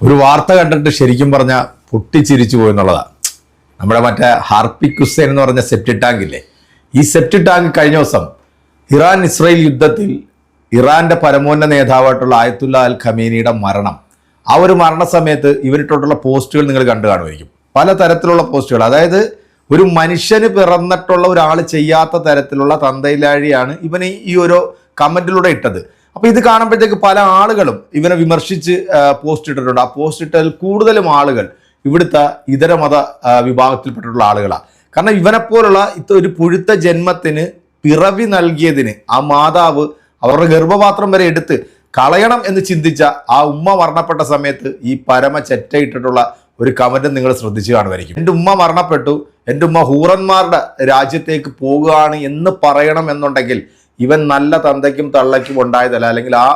ഒരു വാർത്ത കണ്ടിട്ട് ശരിക്കും പറഞ്ഞാൽ പൊട്ടിച്ചിരിച്ചു പോയെന്നുള്ളതാണ്. നമ്മുടെ മറ്റേ ഹാർപിക് ഹുസൈൻ എന്ന് പറഞ്ഞ സെപ്റ്റി ടാങ്ക് ഇല്ലേ, ഈ സെപ്റ്റി ടാങ്ക് കഴിഞ്ഞ ദിവസം ഇറാൻ ഇസ്രായേൽ യുദ്ധത്തിൽ ഇറാന്റെ പരമോന്നത നേതാവായിട്ടുള്ള ആയത്തുള്ള അൽ ഖമീനിയുടെ മരണം, ആ ഒരു മരണസമയത്ത് ഇവരിട്ടുള്ള പോസ്റ്റുകൾ നിങ്ങൾ കണ്ടു കാണുമായിരിക്കും. പല തരത്തിലുള്ള പോസ്റ്റുകൾ, അതായത് ഒരു മനുഷ്യന് പിറന്നിട്ടുള്ള ഒരാൾ ചെയ്യാത്ത തരത്തിലുള്ള തന്തയിലാഴിയാണ് ഇവന് ഈ ഒരു കമന്റിലൂടെ ഇട്ടത്. അപ്പോൾ ഇത് കാണുമ്പോഴത്തേക്ക് പല ആളുകളും ഇവനെ വിമർശിച്ച് പോസ്റ്റ് ഇട്ടിട്ടുണ്ട്. ആ പോസ്റ്റ് ഇട്ടതിൽ കൂടുതലും ആളുകൾ ഇവിടുത്തെ ഇതര മത വിഭാഗത്തിൽപ്പെട്ടിട്ടുള്ള ആളുകളാണ്. കാരണം ഇവനെപ്പോലുള്ള ഒരു പുഴുത്ത ജന്മത്തിന് പിറവി നൽകിയതിന് ആ മാതാവ് അവരുടെ ഗർഭപാത്രം വരെ എടുത്ത് കളയണം എന്ന് ചിന്തിച്ച ആ ഉമ്മ മരണപ്പെട്ട സമയത്ത് ഈ പരമ ചെറ്റയിട്ടിട്ടുള്ള ഒരു കമന്റ് നിങ്ങൾ ശ്രദ്ധിച്ചു കാണുമായിരിക്കും. എൻ്റെ ഉമ്മ മരണപ്പെട്ടു, എൻ്റെ ഉമ്മ ഹൂറന്മാരുടെ രാജ്യത്തേക്ക് പോകുകയാണ് എന്ന് പറയണം എന്നുണ്ടെങ്കിൽ ഇവൻ നല്ല തന്തയ്ക്കും തള്ളയ്ക്കും ഉണ്ടായതല്ല, അല്ലെങ്കിൽ ആ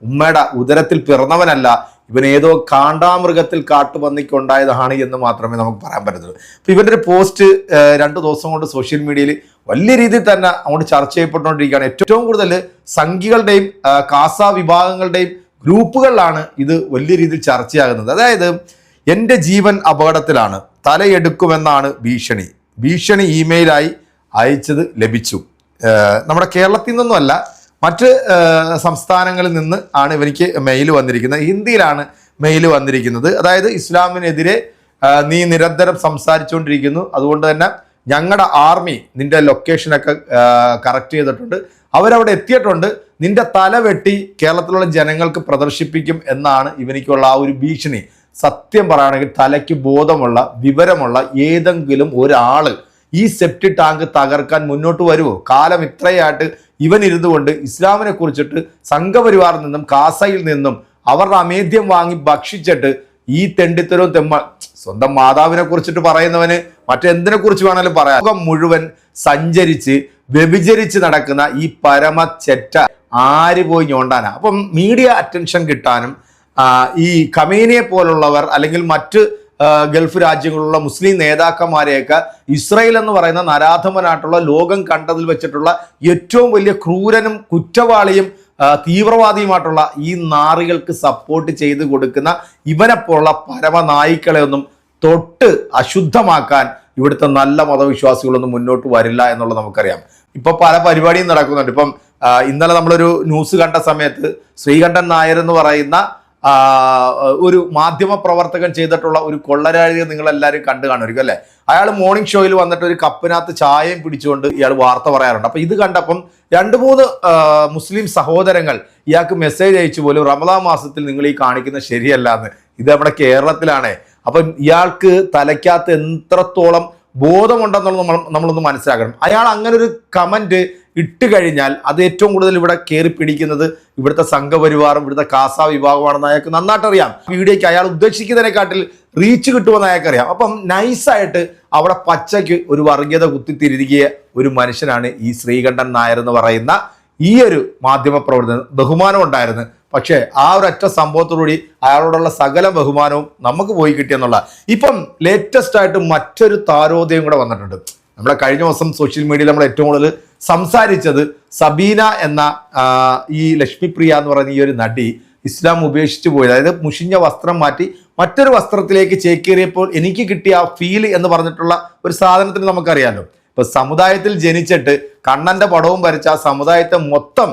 ഉമ്മയുടെ ഉദരത്തിൽ പിറന്നവനല്ല, ഇവൻ ഏതോ കാണ്ടാമൃഗത്തിൽ കാട്ടുപന്നിക്കുണ്ടായതാണ് എന്ന് മാത്രമേ നമുക്ക് പറയാൻ പറ്റത്തുള്ളൂ. അപ്പോൾ ഇവൻ്റെ ഒരു പോസ്റ്റ് 2 ദിവസം കൊണ്ട് സോഷ്യൽ മീഡിയയിൽ വലിയ രീതിയിൽ തന്നെ അങ്ങോട്ട് ചർച്ച ചെയ്യപ്പെട്ടുകൊണ്ടിരിക്കുകയാണ്. ഏറ്റവും കൂടുതൽ സംഘികളുടെയും കാസ വിഭാഗങ്ങളുടെയും ഗ്രൂപ്പുകളിലാണ് ഇത് വലിയ രീതിയിൽ ചർച്ചയാകുന്നത്. അതായത് എൻ്റെ ജീവൻ അപകടത്തിലാണ്, തലയെടുക്കുമെന്നാണ് ഭീഷണി ഇമെയിലായി അയച്ചത് ലഭിച്ചു. നമ്മുടെ കേരളത്തിൽ നിന്നൊന്നുമല്ല, മറ്റ് സംസ്ഥാനങ്ങളിൽ നിന്ന് ആണ് ഇവനിക്ക് മെയിൽ വന്നിരിക്കുന്നത്. ഹിന്ദിയിലാണ് മെയിൽ വന്നിരിക്കുന്നത്. അതായത് ഇസ്ലാമിനെതിരെ നീ നിരന്തരം സംസാരിച്ചുകൊണ്ടിരിക്കുന്നു, അതുകൊണ്ട് തന്നെ ഞങ്ങളുടെ ആർമി നിന്റെ ലൊക്കേഷനൊക്കെ കറക്റ്റ് ചെയ്തിട്ടുണ്ട്, അവരവിടെ എത്തിയിട്ടുണ്ട്, നിന്റെ തല വെട്ടി കേരളത്തിലുള്ള ജനങ്ങൾക്ക് പ്രദർശിപ്പിക്കും എന്നാണ് ഇവനിക്കുള്ള ആ ഒരു ഭീഷണി. സത്യം പറയുകയാണെങ്കിൽ തലയ്ക്ക് ബോധമുള്ള വിവരമുള്ള ഏതെങ്കിലും ഒരാൾ ഈ സെപ്റ്റി ടാങ്ക് തകർക്കാൻ മുന്നോട്ട് വരുമോ? കാലം ഇത്രയായിട്ട് ഇവൻ ഇരുന്നു കൊണ്ട് ഇസ്ലാമിനെ കുറിച്ചിട്ട് സംഘപരിവാറിൽ നിന്നും കാസയിൽ നിന്നും അവരുടെ അമേദ്യം വാങ്ങി ഭക്ഷിച്ചിട്ട് ഈ തെണ്ടിത്തരവും സ്വന്തം മാതാവിനെ കുറിച്ചിട്ട് പറയുന്നവന് മറ്റെന്തിനെ കുറിച്ച് വേണമെങ്കിലും പറയാം. ലോകം മുഴുവൻ സഞ്ചരിച്ച് വ്യഭിചരിച്ച് നടക്കുന്ന ഈ പരമ ചെറ്റ ആര് പോയി ഞോണ്ടാനാ? അപ്പം മീഡിയ അറ്റൻഷൻ കിട്ടാനും ഈ ഖമേനിയെ പോലുള്ളവർ അല്ലെങ്കിൽ മറ്റ് ഗൾഫ് രാജ്യങ്ങളിലുള്ള മുസ്ലിം നേതാക്കന്മാരെയൊക്കെ ഇസ്രായേൽ എന്ന് പറയുന്ന നരാധമനായിട്ടുള്ള ലോകം കണ്ടതിൽ വെച്ചിട്ടുള്ള ഏറ്റവും വലിയ ക്രൂരനും കുറ്റവാളിയും തീവ്രവാദിയുമായിട്ടുള്ള ഈ നാറികൾക്ക് സപ്പോർട്ട് ചെയ്ത് കൊടുക്കുന്ന ഇവനെപ്പോലുള്ള പരമനായിക്കളെ ഒന്നും തൊട്ട് അശുദ്ധമാക്കാൻ ഇവിടുത്തെ നല്ല മതവിശ്വാസികളൊന്നും മുന്നോട്ട് വരില്ല എന്നുള്ളത് നമുക്കറിയാം. ഇപ്പൊ പല പരിപാടിയും നടക്കുന്നുണ്ട്. ഇപ്പം ഇന്നലെ നമ്മളൊരു ന്യൂസ് കണ്ട സമയത്ത് ശ്രീകണ്ഠൻ നായർ എന്ന് പറയുന്ന ഒരു മാധ്യമ പ്രവർത്തകൻ ചെയ്തിട്ടുള്ള ഒരു കൊള്ളരാഴിയെ നിങ്ങളെല്ലാവരും കണ്ടു കാണുമായിരിക്കും അല്ലേ? അയാൾ മോർണിംഗ് ഷോയിൽ വന്നിട്ട് ഒരു കപ്പിനകത്ത് ചായയും പിടിച്ചുകൊണ്ട് ഇയാൾ വാർത്ത പറയാറുണ്ട്. അപ്പൊ ഇത് കണ്ടപ്പം 2-3 മുസ്ലിം സഹോദരങ്ങൾ ഇയാൾക്ക് മെസ്സേജ് അയച്ചു പോലും റമദാൻ മാസത്തിൽ നിങ്ങൾ ഈ കാണിക്കുന്നത് ശരിയല്ല എന്ന്. ഇത് നമ്മുടെ കേരളത്തിലാണ്. അപ്പം ഇയാൾക്ക് തലയ്ക്കകത്ത് എത്രത്തോളം ബോധമുണ്ടെന്നുള്ളത് നമ്മളൊന്ന് മനസ്സിലാക്കണം. അയാൾ അങ്ങനെ ഒരു കമന്റ് ഇട്ട് കഴിഞ്ഞാൽ അത് ഏറ്റവും കൂടുതൽ ഇവിടെ കയറി പിടിക്കുന്നത് ഇവിടുത്തെ സംഘപരിവാറും ഇവിടുത്തെ കാസ വിഭാഗമാണെന്ന് അയാൾക്ക് നന്നായിട്ട് അറിയാം. വീഡിയോയ്ക്ക് അയാൾ ഉദ്ദേശിക്കുന്നതിനെക്കാട്ടിൽ റീച്ച് കിട്ടുമെന്ന് അയാൾക്കറിയാം. അപ്പം നൈസായിട്ട് അവിടെ പച്ചയ്ക്ക് ഒരു വർഗീയത കുത്തിത്തിരികിയ ഒരു മനുഷ്യനാണ് ഈ ശ്രീകണ്ഠൻ നായർ എന്ന് പറയുന്ന ഈ ഒരു മാധ്യമ പ്രവർത്തനം. ബഹുമാനം ഉണ്ടായിരുന്നു, പക്ഷേ ആ ഒരൊറ്റ സംഭവത്തോടുകൂടി അയാളോടുള്ള സകല ബഹുമാനവും നമുക്ക് പോയി കിട്ടിയെന്നുള്ള. ഇപ്പം ലേറ്റസ്റ്റ് ആയിട്ട് മറ്റൊരു താരോദയം കൂടെ വന്നിട്ടുണ്ട്. നമ്മളെ കഴിഞ്ഞ ദിവസം സോഷ്യൽ മീഡിയയിൽ നമ്മൾ ഏറ്റവും കൂടുതൽ സംസാരിച്ചത് സബീന എന്ന ഈ ലക്ഷ്മിപ്രിയ എന്ന് പറയുന്ന ഈ ഒരു നടി ഇസ്ലാം ഉപേക്ഷിച്ച് പോയത്. അതായത് മുഷിഞ്ഞ വസ്ത്രം മാറ്റി മറ്റൊരു വസ്ത്രത്തിലേക്ക് ചേക്കേറിയപ്പോൾ എനിക്ക് കിട്ടിയ ആ ഫീൽ എന്ന് പറഞ്ഞിട്ടുള്ള ഒരു സാധനത്തിന് നമുക്കറിയാമല്ലോ. ഇപ്പൊ സമുദായത്തിൽ ജനിച്ചിട്ട് കണ്ണന്റെ പടവും വരച്ച ആ സമുദായത്തെ മൊത്തം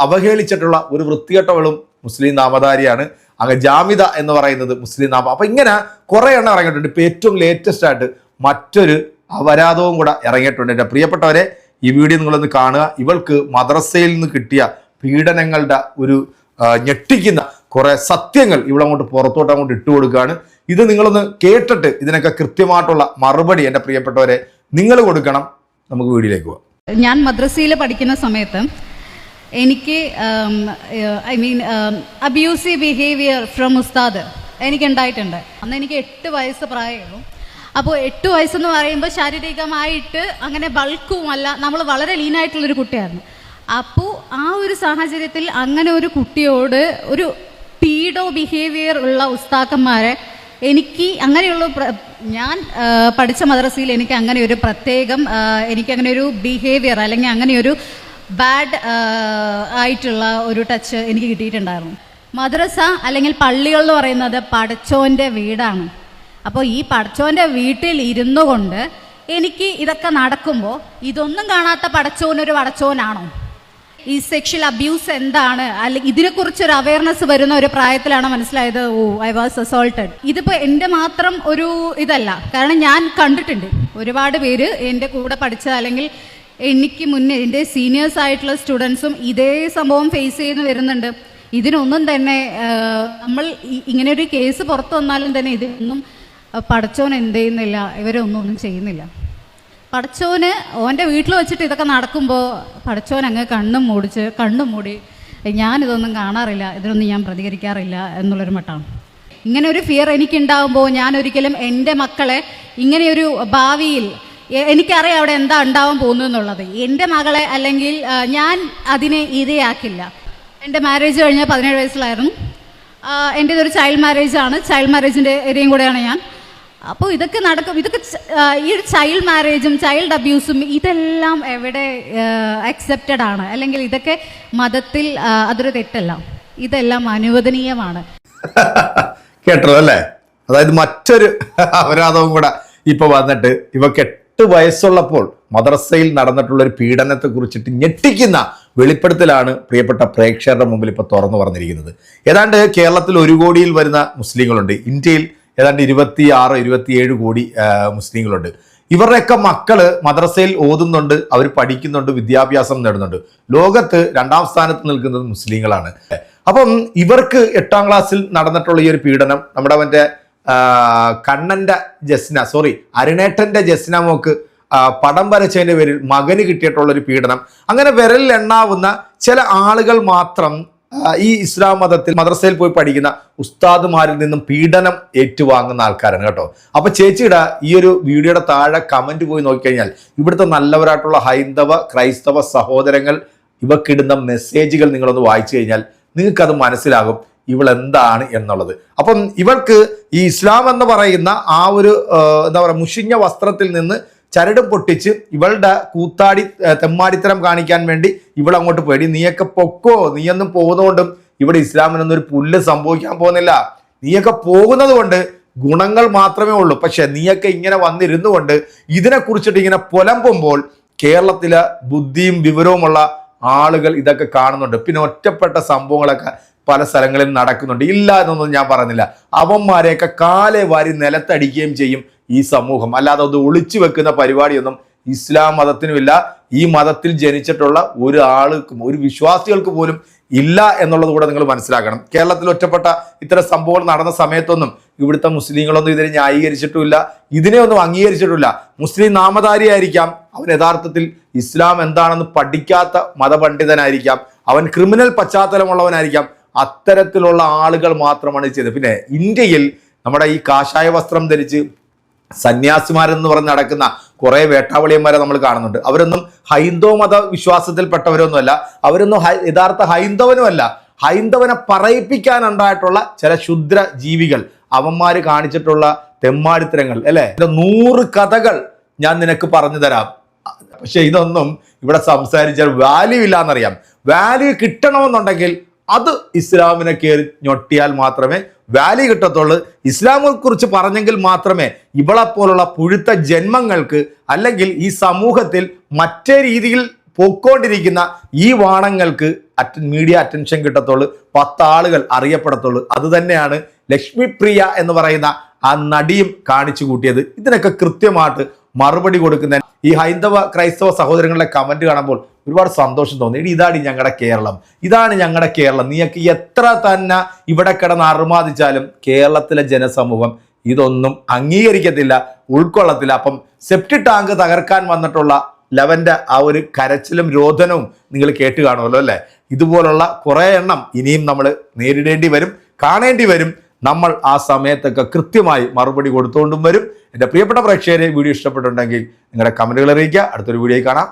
അവഹേളിച്ചിട്ടുള്ള ഒരു വൃത്തികെട്ടവളും മുസ്ലിം നാമധാരിയാണ്. അങ്ങ് ജാമിദ എന്ന് പറയുന്നത് മുസ്ലിം നാമം. അപ്പൊ ഇങ്ങനെ കുറെ എണ്ണം ഇറങ്ങിയിട്ടുണ്ട്. ഇപ്പൊ ഏറ്റവും ലേറ്റസ്റ്റ് ആയിട്ട് മറ്റൊരു അപരാധവും കൂടെ ഇറങ്ങിയിട്ടുണ്ട്. എൻ്റെ പ്രിയപ്പെട്ടവരെ, ഈ വീഡിയോ നിങ്ങളൊന്ന് കാണുക. ഇവൾക്ക് മദ്രസയിൽ നിന്ന് കിട്ടിയ പീഡനങ്ങളുടെ ഒരു ഞെട്ടിക്കുന്ന കുറെ സത്യങ്ങൾ ഇവളങ്ങോട്ട് പുറത്തോട്ട് ഇട്ട് കൊടുക്കുകയാണ്. ഇത് നിങ്ങളൊന്ന് കേട്ടിട്ട് ഇതിനൊക്കെ കൃത്യമായിട്ടുള്ള മറുപടി എൻ്റെ പ്രിയപ്പെട്ടവരെ നിങ്ങൾ കൊടുക്കണം. നമുക്ക് വീഡിയോയിലേക്ക് പോവാം. ഞാൻ മദ്രസയിൽ പഠിക്കുന്ന സമയത്ത് എനിക്ക് അബ്യൂസീവ് ബിഹേവിയർ ഫ്രം ഉസ്താദ് എനിക്കുണ്ടായിട്ടുണ്ട്. അന്ന് എനിക്ക് 8 വയസ്സ് പ്രായമുള്ളൂ. അപ്പോൾ 8 വയസ്സെന്ന് പറയുമ്പോൾ ശാരീരികമായിട്ട് അങ്ങനെ ബൾക്കുമല്ല, നമ്മൾ വളരെ ലീനായിട്ടുള്ളൊരു കുട്ടിയായിരുന്നു. അപ്പോൾ ആ ഒരു സാഹചര്യത്തിൽ അങ്ങനെ ഒരു കുട്ടിയോട് ഒരു പീഡോ ബിഹേവിയർ ഉള്ള ഉസ്താക്കന്മാരെ എനിക്ക് അങ്ങനെയുള്ള ഞാൻ പഠിച്ച മദ്രസയിൽ എനിക്ക് അങ്ങനെ ഒരു പ്രത്യേകം എനിക്കങ്ങനെ ഒരു ബിഹേവിയർ അല്ലെങ്കിൽ അങ്ങനെ ഒരു ബാഡ് ആയിട്ടുള്ള ഒരു ടച്ച് എനിക്ക് കിട്ടിയിട്ടുണ്ടായിരുന്നു. മദ്രസ അല്ലെങ്കിൽ പള്ളികൾ എന്ന് പറയുന്നത് പടച്ചോൻ്റെ വീടാണ്. അപ്പോൾ ഈ പടച്ചോൻ്റെ വീട്ടിൽ ഇരുന്നു കൊണ്ട് എനിക്ക് ഇതൊക്കെ നടക്കുമ്പോൾ ഇതൊന്നും കാണാത്ത പടച്ചോനൊരു പടച്ചോനാണോ? ഈ സെക്ഷൽ അബ്യൂസ് എന്താണ്, അല്ലെങ്കിൽ ഇതിനെക്കുറിച്ചൊരു അവയർനെസ് വരുന്ന ഒരു പ്രായത്തിലാണ് മനസ്സിലായത്, ഓ ഐ വാസ് അസോൾട്ടഡ്. ഇതിപ്പോൾ എൻ്റെ മാത്രം ഒരു ഇതല്ല, കാരണം ഞാൻ കണ്ടിട്ടുണ്ട് ഒരുപാട് പേര് എൻ്റെ കൂടെ പഠിച്ച അല്ലെങ്കിൽ എനിക്ക് മുന്നേ എൻ്റെ സീനിയേഴ്സ് ആയിട്ടുള്ള സ്റ്റുഡൻസും ഇതേ സംഭവം ഫേസ് ചെയ്ത് വരുന്നുണ്ട്. ഇതിനൊന്നും തന്നെ നമ്മൾ ഇങ്ങനെ ഒരു കേസ് പുറത്തു വന്നാലും തന്നെ ഇതിനൊന്നും പടച്ചോൻ എന്ത് ചെയ്യുന്നില്ല, ഒന്നും ചെയ്യുന്നില്ല. പടച്ചോന് ഓൻ്റെ വീട്ടിൽ വെച്ചിട്ട് ഇതൊക്കെ നടക്കുമ്പോൾ പടച്ചോൻ അങ്ങ് കണ്ണും മൂടി ഞാനിതൊന്നും കാണാറില്ല, ഇതിനൊന്നും ഞാൻ പ്രതികരിക്കാറില്ല എന്നുള്ളൊരു മട്ടാണ്. ഇങ്ങനെ ഒരു ഫിയർ എനിക്കുണ്ടാകുമ്പോൾ ഞാൻ ഒരിക്കലും എൻ്റെ മക്കളെ ഇങ്ങനെയൊരു ഭാവിയിൽ എനിക്കറിയാം അവിടെ എന്താ ഉണ്ടാവാൻ പോകുന്നു എന്നുള്ളത്. എൻ്റെ മകളെ അല്ലെങ്കിൽ ഞാൻ അതിനെ ഇരയാക്കില്ല. എൻ്റെ മാരേജ് കഴിഞ്ഞ 17 വയസ്സിലായിരുന്നു. എൻ്റേതൊരു ചൈൽഡ് മാരേജാണ്, ചൈൽഡ് മാരേജിൻ്റെ ഇരയും കൂടെയാണ് ഞാൻ. അപ്പോൾ ഇതൊക്കെ നടക്കും. ഇതൊക്കെ ഈ ഒരു ചൈൽഡ് മാരേജും ചൈൽഡ് അബ്യൂസും ഇതെല്ലാം എവിടെ അക്സെപ്റ്റഡ് ആണ്, അല്ലെങ്കിൽ ഇതൊക്കെ മതത്തിൽ അതൊരു തെറ്റല്ല, ഇതെല്ലാം അനുവദനീയമാണ്. കേട്ടോ അല്ലേ? അതായത് മറ്റൊരു അപരാധവും കൂടെ ഇപ്പൊ വന്നിട്ട് ഇവക്ക് 8 വയസ്സുള്ളപ്പോൾ മദ്രസയിൽ നടന്നിട്ടുള്ള ഒരു പീഡനത്തെ കുറിച്ചിട്ട് ഞെട്ടിക്കുന്ന വെളിപ്പെടുത്തലാണ് പ്രിയപ്പെട്ട പ്രേക്ഷകരുടെ മുമ്പിൽ ഇപ്പൊ തുറന്നു പറഞ്ഞിരിക്കുന്നത്. ഏതാണ്ട് കേരളത്തിൽ 1 കോടിയിൽ വരുന്ന മുസ്ലിങ്ങളുണ്ട്. ഇന്ത്യയിൽ ഏതാണ്ട് 26-27 കോടി മുസ്ലിങ്ങളുണ്ട്. ഇവരുടെയൊക്കെ മക്കള് മദ്രസയിൽ ഓതുന്നുണ്ട്, അവർ പഠിക്കുന്നുണ്ട്, വിദ്യാഭ്യാസം നേടുന്നുണ്ട്. ലോകത്ത് 2ാം സ്ഥാനത്ത് നിൽക്കുന്നത് മുസ്ലിങ്ങളാണ്. അപ്പം ഇവർക്ക് 8ാം ക്ലാസ്സിൽ നടന്നിട്ടുള്ള ഈ ഒരു പീഡനം നമ്മുടെ മറ്റേ അരുണേട്ടന്റെ ജസ്ന മോക്ക് പടം വരച്ചതിന്റെ പേരിൽ മകന് കിട്ടിയിട്ടുള്ളൊരു പീഡനം, അങ്ങനെ വിരലിൽ എണ്ണാവുന്ന ചില ആളുകൾ മാത്രം ഈ ഇസ്ലാം മതത്തിൽ മദ്രസയിൽ പോയി പഠിക്കുന്ന ഉസ്താദുമാരിൽ നിന്നും പീഡനം ഏറ്റുവാങ്ങുന്ന ആൾക്കാരാണ് കേട്ടോ. അപ്പൊ ചേച്ചിയുടെ ഈ ഒരു വീഡിയോയുടെ താഴെ കമന്റ് പോയി നോക്കിക്കഴിഞ്ഞാൽ ഇവിടുത്തെ നല്ലവരായിട്ടുള്ള ഹൈന്ദവ ക്രൈസ്തവ സഹോദരങ്ങൾ ഇവക്കിടുന്ന മെസ്സേജുകൾ നിങ്ങളൊന്ന് വായിച്ചു കഴിഞ്ഞാൽ നിങ്ങൾക്കത് മനസ്സിലാകും ഇവൾ എന്താണ് എന്നുള്ളത്. അപ്പം ഇവൾക്ക് ഈ ഇസ്ലാം എന്ന് പറയുന്ന ആ ഒരു എന്താ പറയുക മുഷിഞ്ഞ വസ്ത്രത്തിൽ നിന്ന് ചരടും പൊട്ടിച്ച് ഇവളുടെ തെമ്മാടിത്തരം കാണിക്കാൻ വേണ്ടി ഇവളങ്ങോട്ട് പോയി. നീയൊക്കെ പൊക്കോ, നീയൊന്നും പോകുന്നതുകൊണ്ടും ഇവിടെ ഇസ്ലാമിനൊന്നും ഒരു പുല്ല് സംഭവിക്കാൻ പോകുന്നില്ല. നീയൊക്കെ പോകുന്നത് കൊണ്ട് ഗുണങ്ങൾ മാത്രമേ ഉള്ളൂ. പക്ഷെ നീയൊക്കെ ഇങ്ങനെ വന്നിരുന്നു കൊണ്ട് ഇതിനെക്കുറിച്ചിട്ട് ഇങ്ങനെ പുലമ്പുമ്പോൾ കേരളത്തിലെ ബുദ്ധിയും വിവരവുമുള്ള ആളുകൾ ഇതൊക്കെ കാണുന്നുണ്ട്. പിന്നെ ഒറ്റപ്പെട്ട സംഭവങ്ങളൊക്കെ പല സ്ഥലങ്ങളിൽ നടക്കുന്നുണ്ട്, ഇല്ല എന്നൊന്നും ഞാൻ പറയുന്നില്ല. അവന്മാരെയൊക്കെ കാലെ വാരി നിലത്തടിക്കുകയും ചെയ്യും ഈ സമൂഹം. അല്ലാതെ അത് ഒളിച്ചു വെക്കുന്ന പരിപാടിയൊന്നും ഇസ്ലാം മതത്തിനുമില്ല. ഈ മതത്തിൽ ജനിച്ചിട്ടുള്ള ഒരാൾക്കും ഒരു വിശ്വാസികൾക്ക് പോലും ഇല്ല എന്നുള്ളത് കൂടെ നിങ്ങൾ മനസ്സിലാക്കണം. കേരളത്തിൽ ഒറ്റപ്പെട്ട ഇത്തരം സംഭവങ്ങൾ നടന്ന സമയത്തൊന്നും ഇവിടുത്തെ മുസ്ലിങ്ങളൊന്നും ഇതിനെ ന്യായീകരിച്ചിട്ടുമില്ല, ഇതിനെ ഒന്നും അംഗീകരിച്ചിട്ടില്ല. മുസ്ലിം നാമധാരിയായിരിക്കാം, അവൻ യഥാർത്ഥത്തിൽ ഇസ്ലാം എന്താണെന്ന് പഠിക്കാത്ത മതപണ്ഡിതനായിരിക്കാം, അവൻ ക്രിമിനൽ പശ്ചാത്തലമുള്ളവനായിരിക്കാം. അത്തരത്തിലുള്ള ആളുകൾ മാത്രമാണ് ചെയ്തത്. പിന്നെ ഇന്ത്യയിൽ നമ്മുടെ ഈ കാഷായ വസ്ത്രം ധരിച്ച് സന്യാസിമാരെന്ന് പറഞ്ഞ് നടക്കുന്ന കുറെ വേട്ടാവളിയന്മാരെ നമ്മൾ കാണുന്നുണ്ട്. അവരൊന്നും ഹൈന്ദവ മത വിശ്വാസത്തിൽപ്പെട്ടവരൊന്നുമല്ല, അവരൊന്നും യഥാർത്ഥ ഹൈന്ദവനുമല്ല. ഹൈന്ദവനെ പറയിപ്പിക്കാനുണ്ടായിട്ടുള്ള ചില ക്ഷുദ്ര ജീവികൾ, അവന്മാര് കാണിച്ചിട്ടുള്ള തെമ്മാടിത്തരങ്ങൾ അല്ലെ, 100 കഥകൾ ഞാൻ നിനക്ക് പറഞ്ഞു തരാം. പക്ഷെ ഇതൊന്നും ഇവിടെ സംസാരിച്ചാൽ വാല്യൂ ഇല്ലാന്നറിയാം. വാല്യൂ കിട്ടണമെന്നുണ്ടെങ്കിൽ അത് ഇസ്ലാമിനെ കയറി ഞൊട്ടിയാൽ മാത്രമേ വാല്യൂ കിട്ടത്തുള്ളൂ. ഇസ്ലാമിനെ കുറിച്ച് പറഞ്ഞെങ്കിൽ മാത്രമേ ഇവളെപ്പോലുള്ള പുഴുത്ത ജന്മങ്ങൾക്ക് അല്ലെങ്കിൽ ഈ സമൂഹത്തിൽ മറ്റേ രീതിയിൽ പോയിക്കൊണ്ടിരിക്കുന്ന ഈ വാണങ്ങൾക്ക് മീഡിയ അറ്റൻഷൻ കിട്ടത്തുള്ളൂ, 10 ആളുകൾ അറിയപ്പെടത്തുള്ളൂ. അത് തന്നെയാണ് ലക്ഷ്മിപ്രിയ എന്ന് പറയുന്ന ആ നടിയും കാണിച്ചു കൂട്ടിയത്. ഇതിനൊക്കെ കൃത്യമായിട്ട് മറുപടി കൊടുക്കുന്ന ഈ ഹൈന്ദവ ക്രൈസ്തവ സഹോദരങ്ങളുടെ കമന്റ് കാണുമ്പോൾ ഒരുപാട് സന്തോഷം തോന്നി. ഇതാണ് ഞങ്ങളുടെ കേരളം, ഇതാണ് ഞങ്ങളുടെ കേരളം. നീയൊക്കെ എത്ര തന്നെ ഇവിടെ കിടന്ന് അർമാദിച്ചാലും കേരളത്തിലെ ജനസമൂഹം ഇതൊന്നും അംഗീകരിക്കത്തില്ല, ഉൾക്കൊള്ളത്തില്ല. അപ്പം സെപ്റ്റി ടാങ്ക് തകർക്കാൻ വന്നിട്ടുള്ള ലവന്റെ ആ ഒരു കരച്ചിലും രോദനവും നിങ്ങൾ കേട്ട് കാണുമല്ലോ അല്ലെ. ഇതുപോലുള്ള കുറെ എണ്ണം ഇനിയും നമ്മൾ നേരിടേണ്ടി വരും, കാണേണ്ടി വരും. നമ്മൾ ആ സമയത്തൊക്കെ കൃത്യമായി മറുപടി കൊടുത്തുകൊണ്ടും വരും. എൻ്റെ പ്രിയപ്പെട്ട പ്രേക്ഷകരെ, വീഡിയോ ഇഷ്ടപ്പെട്ടുണ്ടെങ്കിൽ നിങ്ങളുടെ കമന്റുകൾ അറിയിക്കുക. അടുത്തൊരു വീഡിയോയിൽ കാണാം.